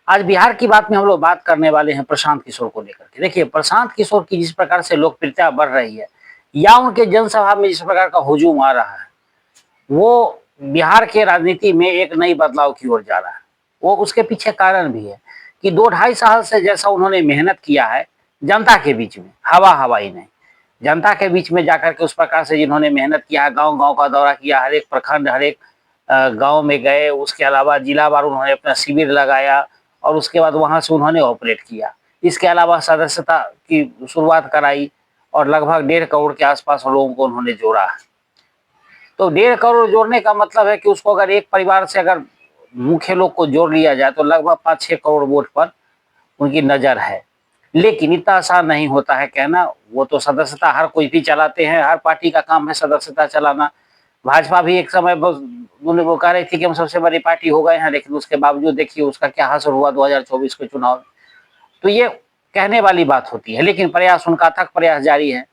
आज बिहार की बात में हम लोग बात करने वाले हैं प्रशांत किशोर को लेकर के। देखिए, प्रशांत किशोर की जिस प्रकार से लोकप्रियता बढ़ रही है या उनके जनसभा में जिस प्रकार का हुजूम आ रहा है, वो बिहार के राजनीति में एक नई बदलाव की ओर जा रहा है। वो उसके पीछे कारण भी है कि 2 ढाई साल से जैसा उन्होंने मेहनत किया है जनता के बीच में, हवा हवाई नहीं, जनता के बीच में जाकर के उस प्रकार से जिन्होंने मेहनत किया है, गांव गांव का दौरा किया, हर एक प्रखंड, हर एक गांव में गए, उसके अलावा जिला वार उन्होंने अपना शिविर लगाया और उसके बाद वहां से उन्होंने ऑपरेट किया। इसके अलावा सदस्यता की शुरुआत कराई और लगभग 1.5 करोड़ के आसपास लोगों को उन्होंने जोड़ा। तो 1.5 करोड़ जोड़ने का मतलब है कि उसको अगर एक परिवार से अगर मुख्य लोग को जोड़ लिया जाए तो लगभग 5-6 करोड़ वोट पर उनकी नजर है। लेकिन इतना आसान नहीं होता है कहना। वो तो सदस्यता हर कोई भी चलाते हैं, हर पार्टी का काम है सदस्यता चलाना। भाजपा भी एक समय वो कह रही थी कि हम सबसे बड़ी पार्टी हो गए हैं, लेकिन उसके बावजूद देखिए उसका क्या हासिल हुआ 2024 के चुनाव में। तो ये कहने वाली बात होती है, लेकिन प्रयास उनका अथक प्रयास जारी है।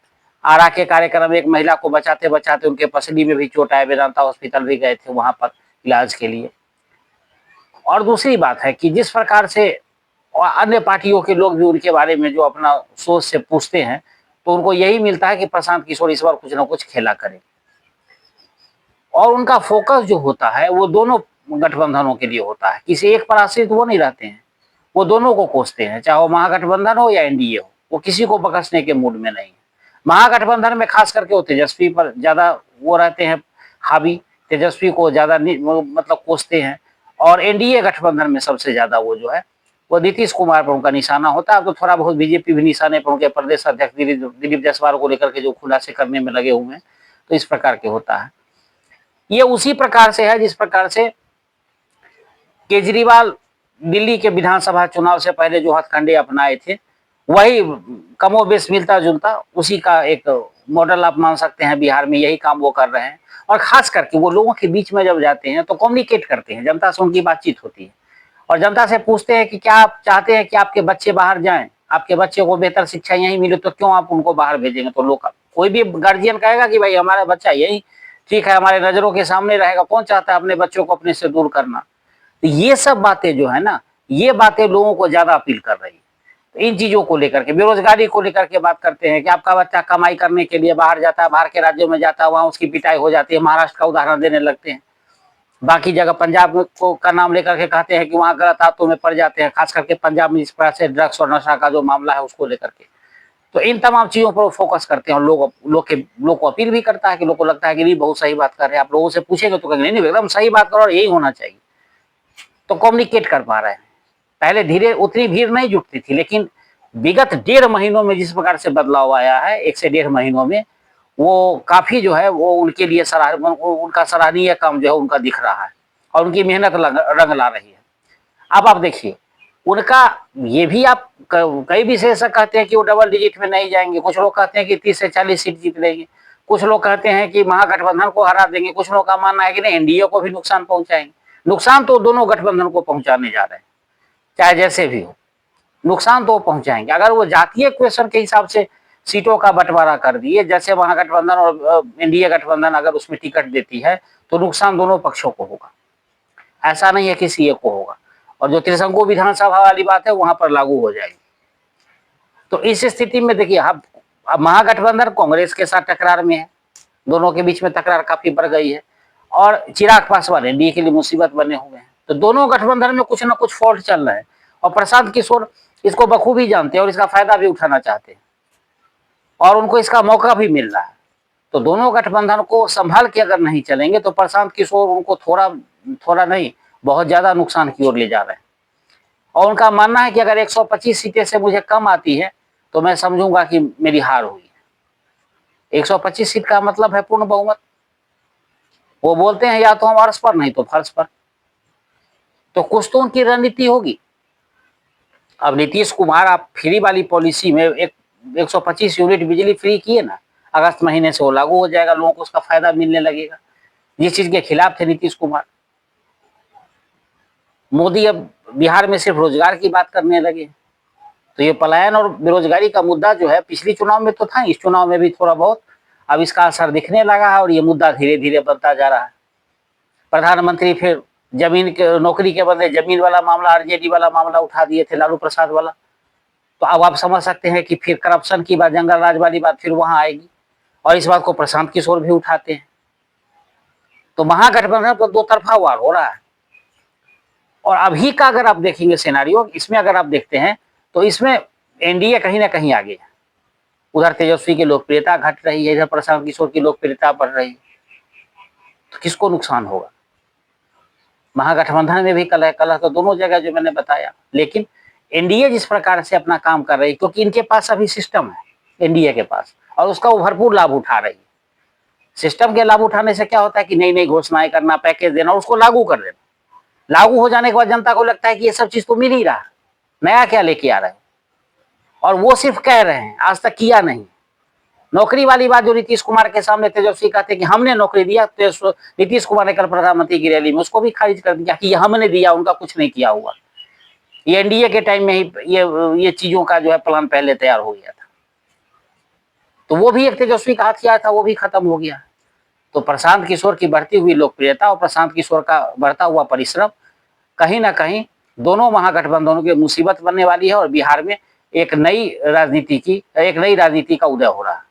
आरा के कार्यक्रम में एक महिला को बचाते बचाते उनके पसली में भी चोट आए, वेदांता हॉस्पिटल भी गए थे वहां पर इलाज के लिए। और दूसरी बात है कि जिस प्रकार से और अन्य पार्टियों के लोग भी उनके बारे में जो अपना सोच से पूछते हैं, तो उनको यही मिलता है कि प्रशांत किशोर इस बार कुछ ना कुछ खेला करें। और उनका फोकस जो होता है वो दोनों गठबंधनों के लिए होता है, किसी एक पर आश्रित वो नहीं रहते हैं, वो दोनों को कोसते हैं, चाहे वो महागठबंधन हो या एनडीए हो, वो किसी को बकसने के मूड में नहीं है। महागठबंधन में खास करके वो तेजस्वी पर ज्यादा वो रहते हैं हावी, तेजस्वी को ज्यादा मतलब कोसते हैं। और एनडीए गठबंधन में सबसे ज्यादा वो जो है वो नीतीश कुमार पर उनका निशाना होता है। अब तो थोड़ा बहुत बीजेपी भी निशाने पर उनके प्रदेश अध्यक्ष दिलीप जायसवाल को लेकर के जो खुलासे करने में लगे हुए हैं, तो इस प्रकार के होता है। ये उसी प्रकार से है जिस प्रकार से केजरीवाल दिल्ली के विधानसभा चुनाव से पहले जो हथकंडे अपनाए थे, वही कमोबेश मिलता जुलता उसी का एक मॉडल आप मान सकते हैं। बिहार में यही काम वो कर रहे हैं। और खास करके वो लोगों के बीच में जब जाते हैं तो कम्युनिकेट करते हैं, जनता से उनकी बातचीत होती है और जनता से पूछते हैं कि क्या आप चाहते हैं कि आपके बच्चे बाहर जाएं, आपके बच्चे को बेहतर शिक्षा यहीं मिले, तो क्यों आप उनको बाहर भेजेंगे। तो लोग, कोई भी गार्जियन कहेगा कि भाई हमारा बच्चा यही ठीक है, हमारे नजरों के सामने रहेगा, कौन चाहता है अपने बच्चों को अपने से दूर करना। तो ये सब बातें जो है ना, ये बातें लोगों को ज्यादा अपील कर रही है। तो इन चीजों को लेकर के, बेरोजगारी को लेकर के बात करते हैं कि आपका बच्चा कमाई करने के लिए बाहर जाता है, बाहर के राज्यों में जाता है, वहां उसकी पिटाई हो जाती है। महाराष्ट्र का उदाहरण देने लगते हैं, बाकी जगह पंजाब को का नाम लेकर के कहते हैं कि वहां गलत हाथों में पड़ जाते हैं, खास करके पंजाब में जिस प्रकार से ड्रग्स और नशा का जो मामला है उसको लेकर के। तो इन तमाम चीजों पर वो फोकस करते हैं और लोग को अपील भी करता है कि लोग को लगता है कि नहीं बहुत सही बात कर रहे हैं। आप लोगों से पूछेंगे तो कहेंगे नहीं एकदम सही बात करो और यही होना चाहिए। तो कम्युनिकेट कर पा रहे हैं। पहले धीरे उतनी भीड़ नहीं जुटती थी, लेकिन विगत 1.5 महीनों में जिस प्रकार से बदलाव आया है, 1 से 1.5 महीनों में, वो काफी जो है वो उनके लिए उनका सराहनीय काम जो है उनका दिख रहा है और उनकी मेहनत रंग ला रही है। अब आप देखिए उनका ये भी, आप कई विशेषज्ञ कहते हैं कि वो डबल डिजिट में नहीं जाएंगे, कुछ लोग कहते हैं कि 30 से 40 सीट जीत लेंगे, कुछ लोग कहते हैं कि महागठबंधन को हरा देंगे, कुछ लोग का मानना है कि नहीं एनडीए को भी नुकसान पहुंचाएंगे। नुकसान तो दोनों गठबंधन को पहुंचाने जा रहे हैं, चाहे जैसे भी हो, नुकसान तो पहुंचाएंगे। अगर वो जातीय क्वेश्चन के हिसाब से सीटों का बंटवारा कर दिए, जैसे महागठबंधन और एनडीए गठबंधन अगर उसमें टिकट देती है, तो नुकसान दोनों पक्षों को होगा, ऐसा नहीं है किसी एक को होगा। और जो त्रिशंकु विधानसभा वाली बात है वहां पर लागू हो जाएगी। तो इस स्थिति में देखिए, अब महागठबंधन कांग्रेस के साथ टकरार में है, दोनों के बीच में तकरार काफी बढ़ गई है और चिराग पासवान एनडीए के लिए मुसीबत बने हुए हैं। तो दोनों गठबंधन में कुछ ना कुछ फॉल्ट चल रहा है और प्रशांत किशोर इसको बखूबी जानते हैं और इसका फायदा भी उठाना चाहते हैं और उनको इसका मौका भी मिल रहा है। तो दोनों गठबंधन को संभाल के अगर नहीं चलेंगे तो प्रशांत किशोर उनको थोड़ा थोड़ा नहीं, बहुत ज्यादा नुकसान की ओर ले जा रहे हैं। और उनका मानना है कि अगर 125 सीटें से मुझे कम आती है तो मैं समझूंगा कि मेरी हार हुई है। 125 सीट का मतलब है पूर्ण बहुमत। वो बोलते हैं या तो हम अर्श पर नहीं तो फर्श पर। तो कुछ तो उनकी रणनीति होगी। अब नीतीश कुमार आप फ्री वाली पॉलिसी में 125 यूनिट बिजली फ्री किए ना, अगस्त महीने से वो लागू हो जाएगा, लोगों को उसका फायदा मिलने लगेगा। जिस चीज के खिलाफ थे नीतीश कुमार, मोदी अब बिहार में सिर्फ रोजगार की बात करने लगे। तो ये पलायन और बेरोजगारी का मुद्दा जो है पिछली चुनाव में तो था, इस चुनाव में भी थोड़ा बहुत अब इसका असर दिखने लगा है और ये मुद्दा धीरे धीरे बनता जा रहा है। प्रधानमंत्री फिर जमीन के नौकरी के बदले जमीन वाला मामला, आरजेडी वाला मामला उठा दिए थे, लालू प्रसाद वाला। तो अब आप समझ सकते हैं कि फिर करप्शन की बात, जंगल राज वाली बात फिर वहां आएगी, और इस बात को प्रशांत किशोर भी उठाते हैं। तो महागठबंधन पर दो तरफा वार हो रहा है। और अभी का अगर आप देखेंगे सिनेरियो, इसमें अगर आप देखते हैं तो इसमें एनडीए कहीं ना कहीं आगे है। उधर तेजस्वी की लोकप्रियता घट रही है, इधर प्रशांत किशोर की लोकप्रियता बढ़ रही है। तो किसको नुकसान होगा? महागठबंधन में भी कलह कलह तो दोनों जगह जो मैंने बताया। लेकिन एनडीए जिस प्रकार से अपना काम कर रही है, क्योंकि इनके पास अभी सिस्टम है एनडीए के पास, और उसका वो भरपूर लाभ उठा रही है। सिस्टम के लाभ उठाने से क्या होता है कि नई नई घोषणाएं करना, पैकेज देना और उसको लागू कर देना। लागू हो जाने के बाद जनता को लगता है कि ये सब चीज तो मिल ही रहा, नया क्या लेके आ रहे हैं। और वो सिर्फ कह रहे हैं, आज तक किया नहीं। नौकरी वाली बात जो नीतीश कुमार के सामने तेजस्वी कहते कि हमने नौकरी दिया, तो नीतीश कुमार ने कल प्रधानमंत्री की रैली में उसको भी खारिज कर दिया कि ये हमने दिया, उनका कुछ नहीं किया हुआ। ये एनडीए के टाइम में ही ये चीजों का जो है प्लान पहले तैयार हो गया था। तो वो भी एक तेजस्वी का हथियार था, वो भी खत्म हो गया। तो प्रशांत किशोर की बढ़ती हुई लोकप्रियता और प्रशांत किशोर का बढ़ता हुआ परिश्रम कहीं ना कहीं दोनों महागठबंधनों की मुसीबत बनने वाली है, और बिहार में एक नई राजनीति का उदय हो रहा है।